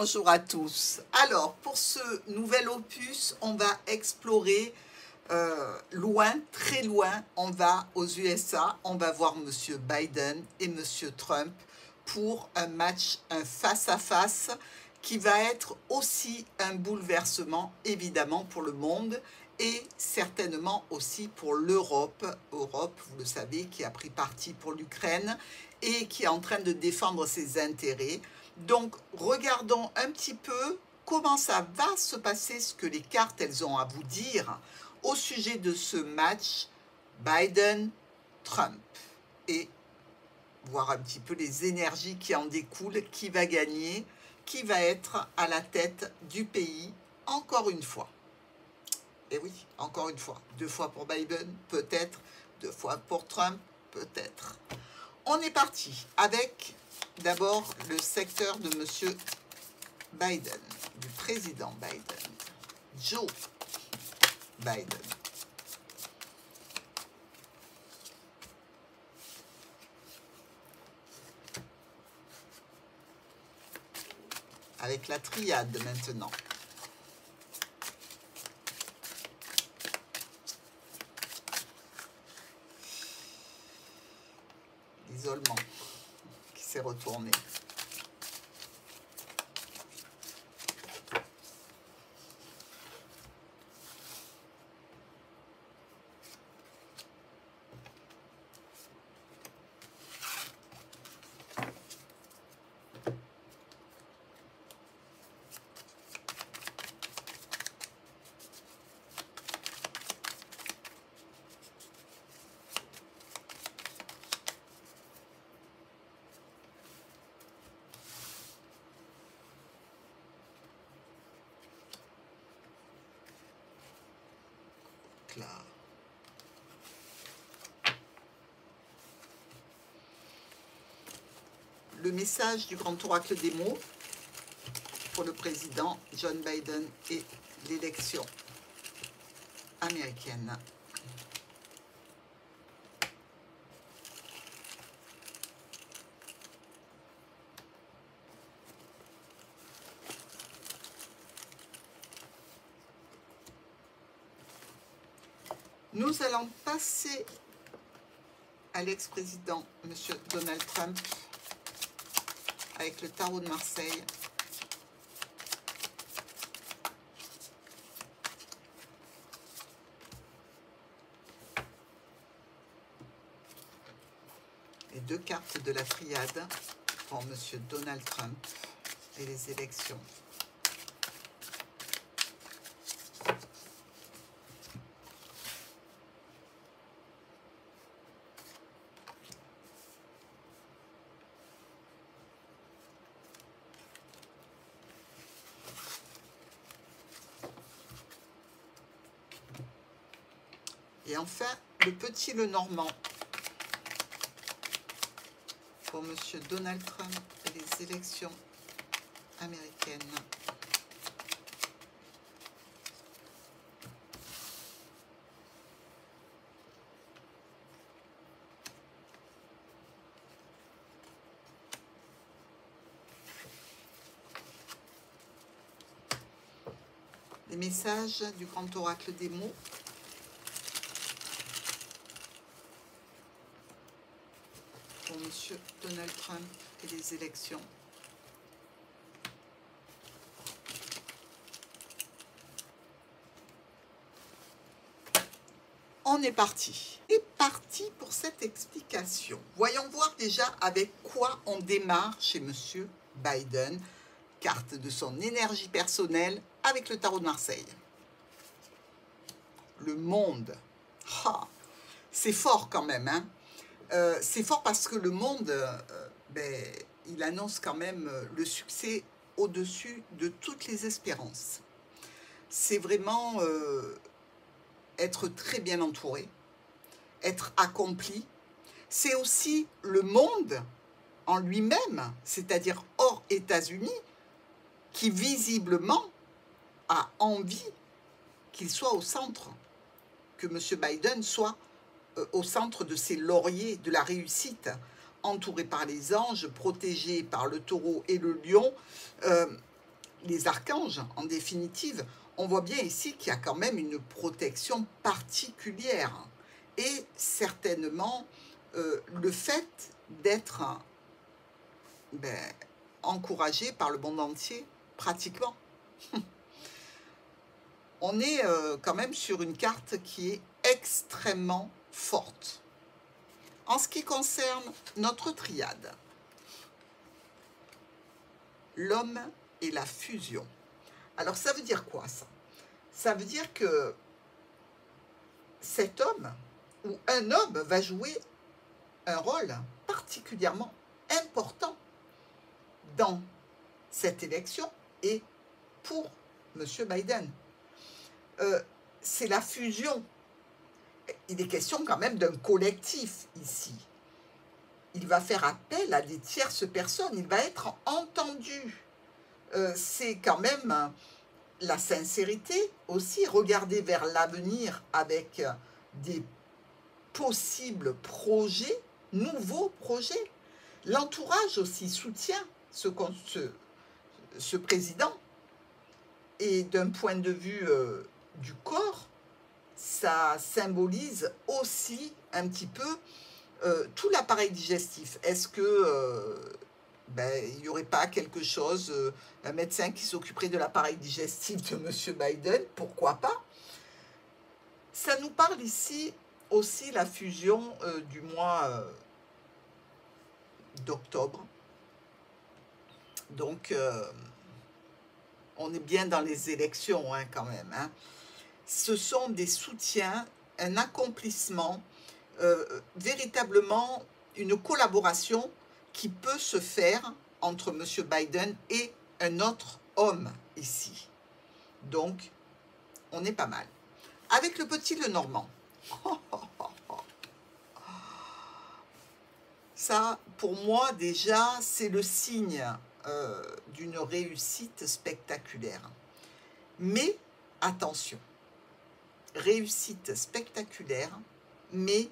bonjour à tous. Alors, pour ce nouvel opus, on va explorer loin, très loin. On va aux USA, on va voir Monsieur Biden et Monsieur Trump pour un match, un face-à-face qui va être aussi un bouleversement, évidemment, pour le monde et certainement aussi pour l'Europe. Europe, vous le savez, qui a pris parti pour l'Ukraine et qui est en train de défendre ses intérêts. Donc, regardons un petit peu comment ça va se passer, ce que les cartes, elles ont à vous dire au sujet de ce match Biden-Trump et voir un petit peu les énergies qui en découlent, qui va gagner, qui va être à la tête du pays, encore une fois. Et oui, encore une fois, 2 fois pour Biden, peut-être, 2 fois pour Trump, peut-être. On est parti avec d'abord le secteur de M. Biden, du président Biden, Joe Biden. Avec la triade maintenant. L'isolement qui s'est retourné. Là. Le message du grand oracle des mots pour le président John Biden et l'élection américaine. Nous allons passer à l'ex-président, M. Donald Trump, avec le tarot de Marseille. Et 2 cartes de la triade pour M. Donald Trump et les élections. Et enfin, le petit Lenormand pour M. Donald Trump et les élections américaines. Les messages du grand oracle des mots. Pour M. Donald Trump et les élections. On est parti. On est parti pour cette explication. Voyons voir déjà avec quoi on démarre chez M. Biden. Carte de son énergie personnelle avec le tarot de Marseille. Le monde. Ah, c'est fort quand même, hein. C'est fort parce que le monde, il annonce quand même le succès au-dessus de toutes les espérances. C'est vraiment être très bien entouré, être accompli. C'est aussi le monde en lui-même, c'est-à-dire hors États-Unis, qui visiblement a envie qu'il soit au centre, que M. Biden soit au centre de ses lauriers, de la réussite, entouré par les anges, protégé par le taureau et le lion. les archanges, en définitive, on voit bien ici qu'il y a quand même une protection particulière. Et certainement, le fait d'être encouragé par le monde entier, pratiquement. On est quand même sur une carte qui est extrêmement forte. En ce qui concerne notre triade, l'homme et la fusion. Alors ça veut dire quoi ça? Ça veut dire que cet homme ou un homme va jouer un rôle particulièrement important dans cette élection et pour M. Biden. C'est la fusion. Il est question quand même d'un collectif ici. Il va faire appel à des tierces personnes, il va être entendu. C'est quand même la sincérité aussi, regarder vers l'avenir avec des possibles projets, nouveaux projets. L'entourage aussi soutient ce président. Et d'un point de vue du corps, ça symbolise aussi un petit peu tout l'appareil digestif. Est-ce que il n'y aurait pas quelque chose, un médecin qui s'occuperait de l'appareil digestif de M. Biden? Pourquoi pas? Ça nous parle ici aussi la fusion du mois d'octobre. Donc, on est bien dans les élections hein, quand même. Hein. Ce sont des soutiens, un accomplissement, véritablement une collaboration qui peut se faire entre M. Biden et un autre homme ici. Donc, on est pas mal. Avec le petit Lenormand. Ça, pour moi, déjà, c'est le signe d'une réussite spectaculaire. Mais, attention, réussite spectaculaire, mais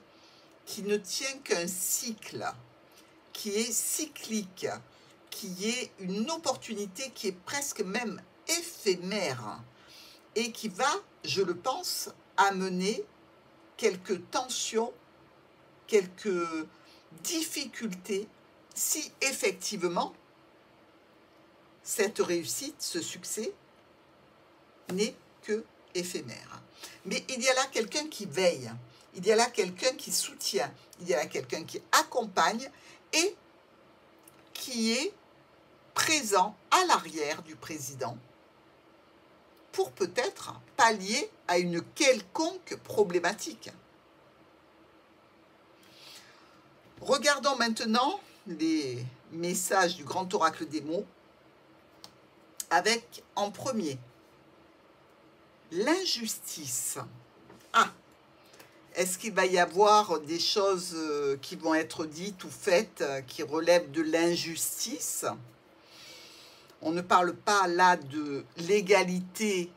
qui ne tient qu'un cycle, qui est cyclique, qui est une opportunité qui est presque même éphémère et qui va, je le pense, amener quelques tensions, quelques difficultés si effectivement cette réussite, ce succès n'est que éphémère. Mais il y a là quelqu'un qui veille, il y a là quelqu'un qui soutient, il y a là quelqu'un qui accompagne et qui est présent à l'arrière du président pour peut-être pallier à une quelconque problématique. Regardons maintenant les messages du grand oracle des mots avec en premier l'injustice. Ah, est-ce qu'il va y avoir des choses qui vont être dites ou faites qui relèvent de l'injustice? On ne parle pas là de l'égalité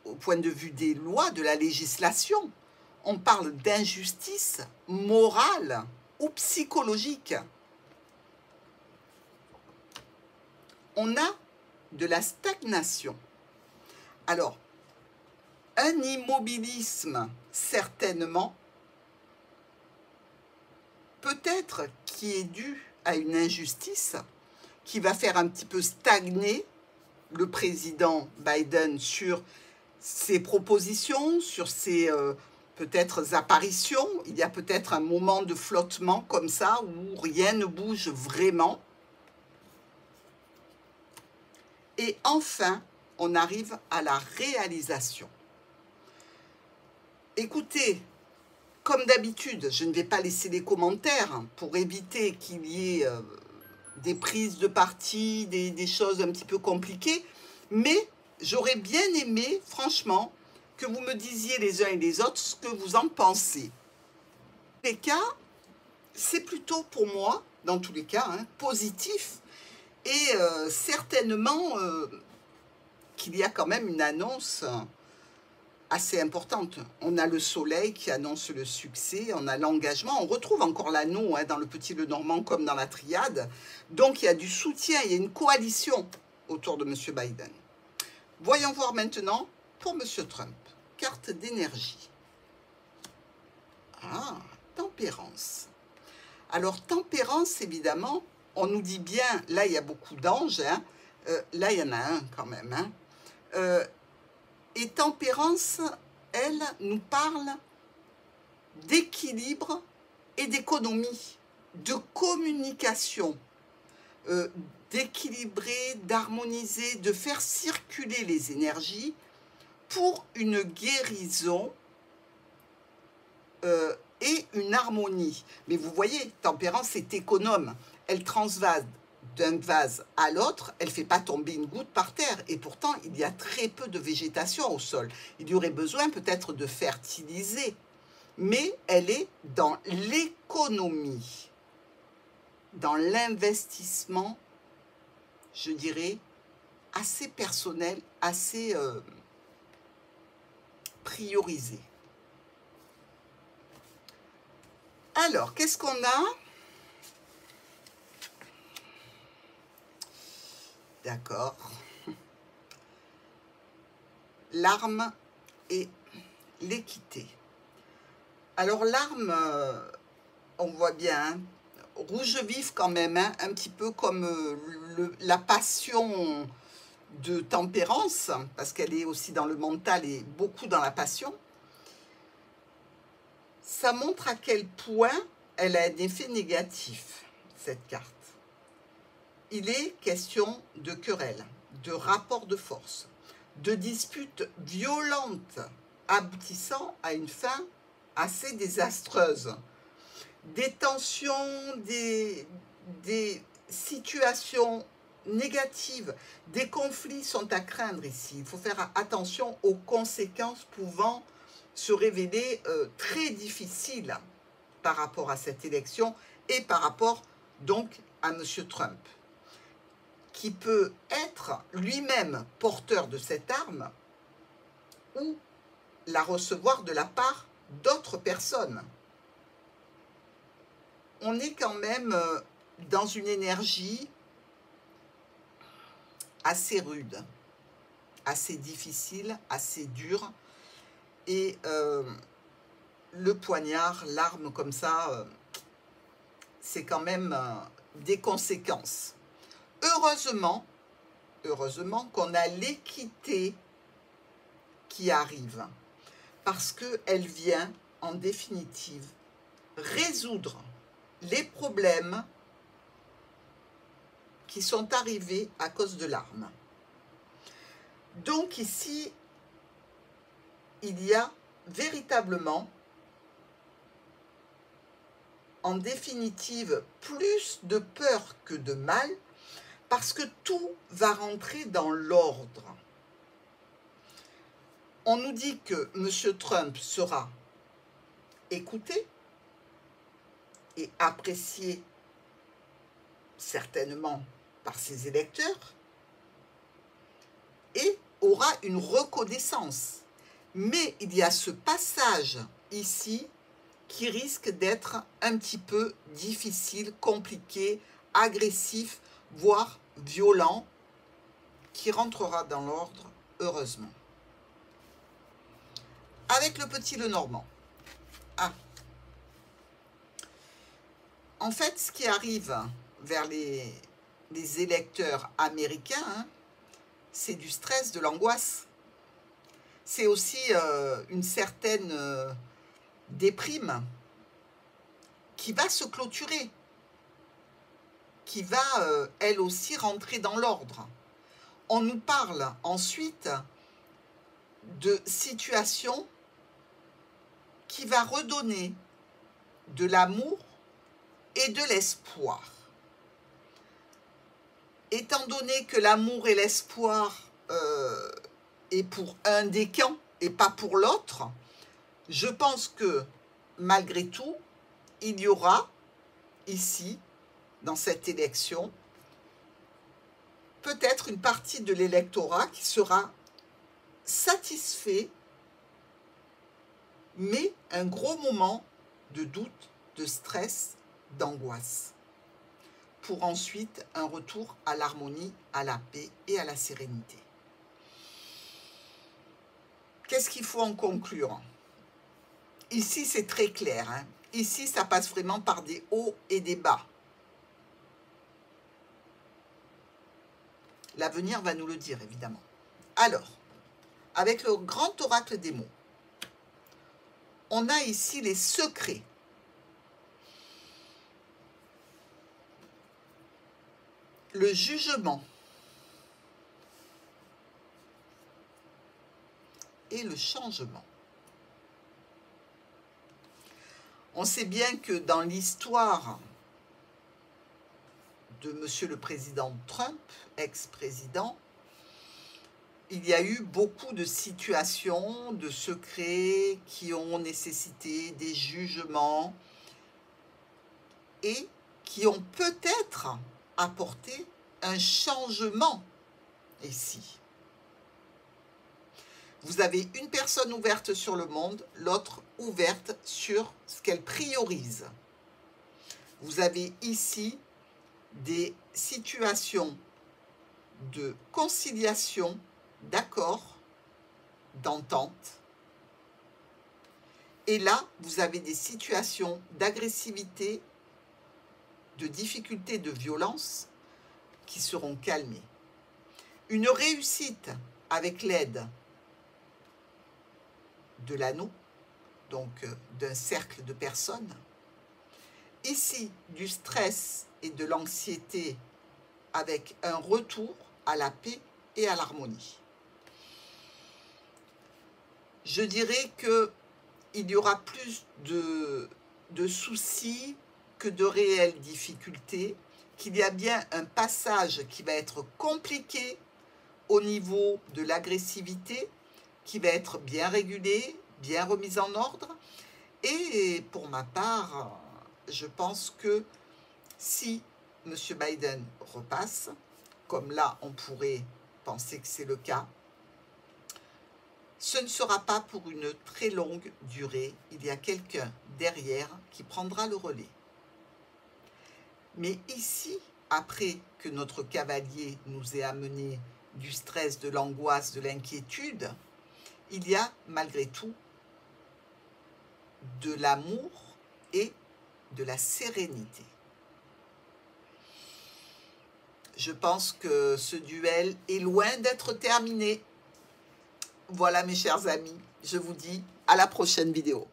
au point de vue des lois, de la législation. On parle d'injustice morale ou psychologique. On a de la stagnation. Alors, un immobilisme, certainement, peut-être qui est dû à une injustice, qui va faire un petit peu stagner le président Biden sur ses propositions, sur ses peut-être apparitions. Il y a peut-être un moment de flottement comme ça, où rien ne bouge vraiment. Et enfin, on arrive à la réalisation. Écoutez, comme d'habitude, je ne vais pas laisser les commentaires pour éviter qu'il y ait des prises de parti, des choses un petit peu compliquées, mais j'aurais bien aimé, franchement, que vous me disiez les uns et les autres ce que vous en pensez. Dans tous les cas, c'est plutôt pour moi, dans tous les cas, hein, positif, et certainement qu'il y a quand même une annonce assez importante. On a le soleil qui annonce le succès, on a l'engagement, on retrouve encore l'anneau hein, dans le petit Lenormand comme dans la triade. Donc il y a du soutien, il y a une coalition autour de M. Biden. Voyons voir maintenant pour M. Trump. Carte d'énergie. Ah, tempérance. Alors, tempérance, évidemment, on nous dit bien, là, il y a beaucoup d'anges, hein, là, il y en a un quand même. Hein, et tempérance, elle, nous parle d'équilibre et d'économie, de communication, d'équilibrer, d'harmoniser, de faire circuler les énergies pour une guérison et une harmonie. Mais vous voyez, tempérance est économe. Elle transvase d'un vase à l'autre, elle ne fait pas tomber une goutte par terre. Et pourtant, il y a très peu de végétation au sol. Il y aurait besoin peut-être de fertiliser. Mais elle est dans l'économie, dans l'investissement, je dirais, assez personnel, assez priorisé. Alors, qu'est-ce qu'on a? D'accord. L'arme et l'équité. Alors, l'arme, on voit bien, hein, rouge vif quand même, hein, un petit peu comme la passion de tempérance, parce qu'elle est aussi dans le mental et beaucoup dans la passion. Ça montre à quel point elle a un effet négatif, cette carte. Il est question de querelles, de rapports de force, de disputes violentes aboutissant à une fin assez désastreuse, des tensions, des situations négatives, des conflits sont à craindre ici. Il faut faire attention aux conséquences pouvant se révéler très difficiles par rapport à cette élection et par rapport donc à M. Trump, qui peut être lui-même porteur de cette arme ou la recevoir de la part d'autres personnes. On est quand même dans une énergie assez rude, assez difficile, assez dure. Et le poignard, l'arme comme ça, c'est quand même des conséquences. Heureusement qu'on a l'équité qui arrive, parce qu'elle vient, en définitive, résoudre les problèmes qui sont arrivés à cause de l'arme. Donc ici, il y a véritablement, en définitive, plus de peur que de mal, parce que tout va rentrer dans l'ordre. On nous dit que M. Trump sera écouté et apprécié certainement par ses électeurs et aura une reconnaissance. Mais il y a ce passage ici qui risque d'être un petit peu difficile, compliqué, agressif, voire violent, qui rentrera dans l'ordre, heureusement. Avec le petit Lenormand. Ah. En fait, ce qui arrive vers les électeurs américains, hein, c'est du stress, de l'angoisse. C'est aussi une certaine déprime qui va se clôturer, qui va, elle aussi, rentrer dans l'ordre. On nous parle ensuite de situations qui va redonner de l'amour et de l'espoir. Étant donné que l'amour et l'espoir est pour un des camps et pas pour l'autre, je pense que malgré tout, il y aura ici, dans cette élection, peut-être une partie de l'électorat qui sera satisfait, mais un gros moment de doute, de stress, d'angoisse. pour ensuite un retour à l'harmonie, à la paix et à la sérénité. Qu'est-ce qu'il faut en conclure? Ici, c'est très clair, hein. Ici, ça passe vraiment par des hauts et des bas. L'avenir va nous le dire, évidemment. Alors, avec le grand oracle des mots, on a ici les secrets. Le jugement. Et le changement. On sait bien que dans l'histoire de Monsieur le Président Trump, ex-président, il y a eu beaucoup de situations, de secrets qui ont nécessité des jugements et qui ont peut-être apporté un changement ici. Vous avez une personne ouverte sur le monde, l'autre ouverte sur ce qu'elle priorise. Vous avez ici des situations de conciliation, d'accord, d'entente. Et là, vous avez des situations d'agressivité, de difficulté, de violence qui seront calmées. Une réussite avec l'aide de l'anneau, donc d'un cercle de personnes. Ici, du stress et de l'anxiété avec un retour à la paix et à l'harmonie. Je dirais qu'il y aura plus de soucis que de réelles difficultés, qu'il y a bien un passage qui va être compliqué au niveau de l'agressivité, qui va être bien régulé, bien remis en ordre. Et pour ma part, je pense que si M. Biden repasse, comme là on pourrait penser que c'est le cas, ce ne sera pas pour une très longue durée. Il y a quelqu'un derrière qui prendra le relais. Mais ici, après que notre cavalier nous ait amené du stress, de l'angoisse, de l'inquiétude, il y a malgré tout de l'amour et de la sérénité. Je pense que ce duel est loin d'être terminé. Voilà mes chers amis, je vous dis à la prochaine vidéo.